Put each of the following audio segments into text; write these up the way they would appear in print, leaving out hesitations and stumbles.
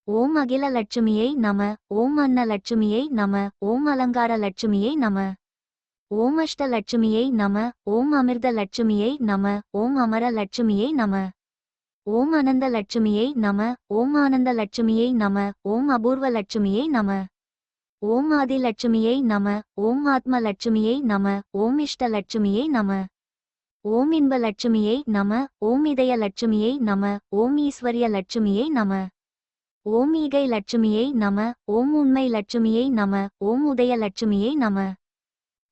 ஓம் அகில லட்சுமியை நம. ஓம் அன்ன லட்சுமியை நம. ஓம் அலங்கார லட்சுமியை நம. ஓம் அஷ்ட லட்சுமியை நம. ஓம் அமிர்த லட்சுமியை நம. ஓம் அமர லட்சுமியை நம. ஓம் அனந்த லட்சுமியை நம. ஓம் ஆனந்த லட்சுமியை நம. ஓம் அபூர்வ லட்சுமியை நம. ஓம் ஆதி லட்சுமியை நம. ஓம் ஆத்ம லட்சுமியை நம. ஓம் இஷ்ட லட்சுமியை நம. ஓம் இன்ப லட்சுமியை நம. ஓம் இதய லட்சுமியை நம. ஓம் ஈஸ்வரிய லட்சுமியை நம. ஓம் ஈகை லட்சுமியை நம. ஓம் உண்மை லட்சுமியை நம. ஓம் உதய லட்சுமியை நம.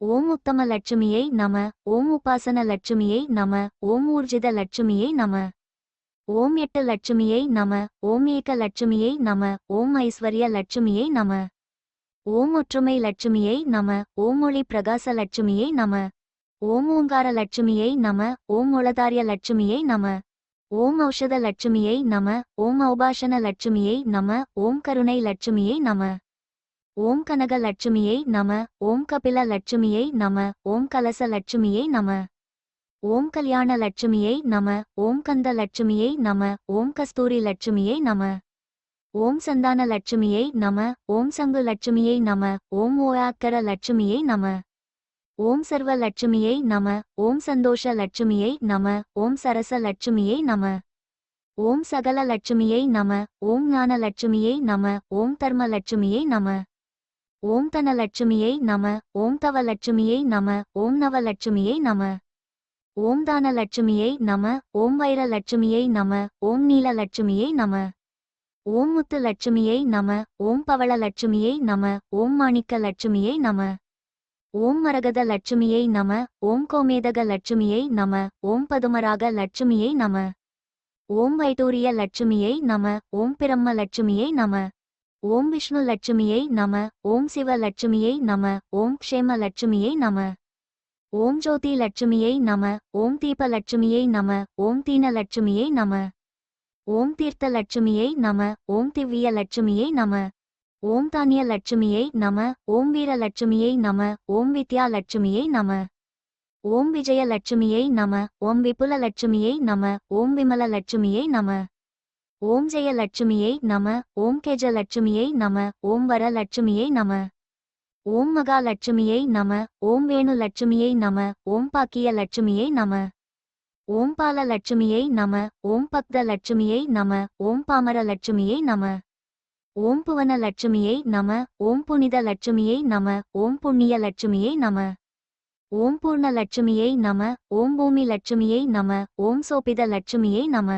ஓம் உத்தம லட்சுமியை நம. ஓம் உபாசன லட்சுமியை நம. ஓம் ஊர்ஜித லட்சுமியை நம. ஓம் எட்டு லட்சுமியை நம. ஓம் ஏக லட்சுமியை நம. ஓம் ஐஸ்வர்ய லட்சுமியை நம. ஓம் ஒற்றுமை லட்சுமியை நம. ஓம் ஒளி பிரகாச லட்சுமியை நம. ஓம் ஓங்கார லட்சுமியை நம. ஓம் ஒளதாரிய லட்சுமியை நம. ஓம் ஔஷத லட்சுமியை நம. ஓம் ஔபாஷன லட்சுமியை நம. ஓம் கருணை லட்சுமியை நம. ஓம் கனக லட்சுமியை நம. ஓம் கபில லட்சுமியை நம. ஓம் கலச லட்சுமியை நம. ஓம் கல்யாண லட்சுமியை நம. ஓம் கந்த லட்சுமியை நம. ஓம் கஸ்தூரி லட்சுமியை நம. ஓம் சந்தான லட்சுமியை நம. ஓம் சங்கு லட்சுமியை நம. ஓம் ஓயாக்கர லட்சுமியை நம. ஓம் சர்வ லட்சுமியை நம. ஓம் சந்தோஷ லட்சுமியை நம. ஓம் சரச லட்சுமியை நம. ஓம் சகல லட்சுமியை நம. ஓம் ஞான லட்சுமியை நம. ஓம் தர்ம லட்சுமியை நம. ஓம் தன லட்சுமியை நம. ஓம் தவ லட்சுமியை நம. ஓம் நவ லட்சுமியை நம. ஓம் தான லட்சுமியை நம. ஓம் வைர லட்சுமியை நம. ஓம் நீல லட்சுமியை நம. ஓம் முத்து லட்சுமியை நம. ஓம் பவள லட்சுமியை நம. ஓம் மாணிக்க லட்சுமியை நம. ஓம் மரகத லட்சுமியை நம. ஓம் கோமேதக லட்சுமியை நம. ஓம் பதுமராக லட்சுமியை நம. ஓம் வைடூரிய லட்சுமியை நம. ஓம் பிரம்ம லட்சுமியை நம. ஓம் விஷ்ணு லட்சுமியை நம. ஓம் சிவ லட்சுமியை நம. ஓம் க்ஷேம லட்சுமியை நம. ஓம் ஜோதி லட்சுமியை நம. ஓம் தீப லட்சுமியை நம. ஓம் தீன லட்சுமியை நம. ஓம் தீர்த்த லட்சுமியை நம. ஓம் திவ்ய லட்சுமியை நம. ஓம் தானிய லட்சுமியை நம. ஓம் வீர லட்சுமியை நம. ஓம் வித்யா லட்சுமியை நம. ஓம் விஜய லட்சுமியை நம. ஓம் விபுல லட்சுமியை நம. ஓம் விமல லட்சுமியை நம. ஓம் ஜெய லட்சுமியை நம. ஓம் கெஜ லட்சுமியை நம. ஓம் வர லட்சுமியை நம. ஓம் மகா லட்சுமியை நம. ஓம் வேணு லட்சுமியை நம. ஓம் பாக்கிய லட்சுமியை நம. ஓம் பால லட்சுமியை நம. ஓம் பக்த லட்சுமியை நம. ஓம் பாமர லட்சுமியை நம. ஓம் புவன லட்சுமியை நம. ஓம் புனித லட்சுமியை நம. ஓம் புண்ணிய லட்சுமியை நம. ஓம் பூர்ண லட்சுமியை நம. ஓம் பூமி லட்சுமியை நம. ஓம் சோபித லட்சுமியை நம.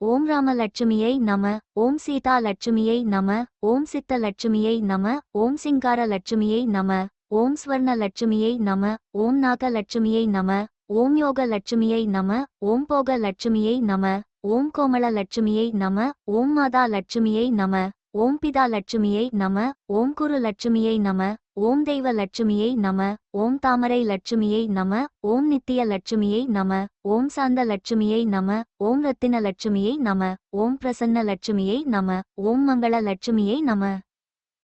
ஓம் ராம லட்சுமியை நம. ஓம் சீதா லட்சுமியை நம. ஓம் சித்த லட்சுமியை நம. ஓம் சிங்கார லட்சுமியை நம. ஓம் ஸ்வர்ண லட்சுமியை நம. ஓம் நாக லட்சுமியை நம. ஓம் யோக லட்சுமியை நம. ஓம் போக லட்சுமியை நம. ஓம் கோமள லட்சுமியை நம. ஓம் மாதா லட்சுமியை நம. ஓம் பிதா லட்சுமியை நம. ஓம் குரு லட்சுமியை நம. ஓம் தெய்வ லட்சுமியை நம. ஓம் தாமரை லட்சுமியை நம. ஓம் நித்திய லட்சுமியை நம. ஓம் சாந்த லட்சுமியை நம. ஓம் ரத்தின லட்சுமியை நம. ஓம் பிரசன்ன லட்சுமியை நம. ஓம் மங்கள லட்சுமியை நம.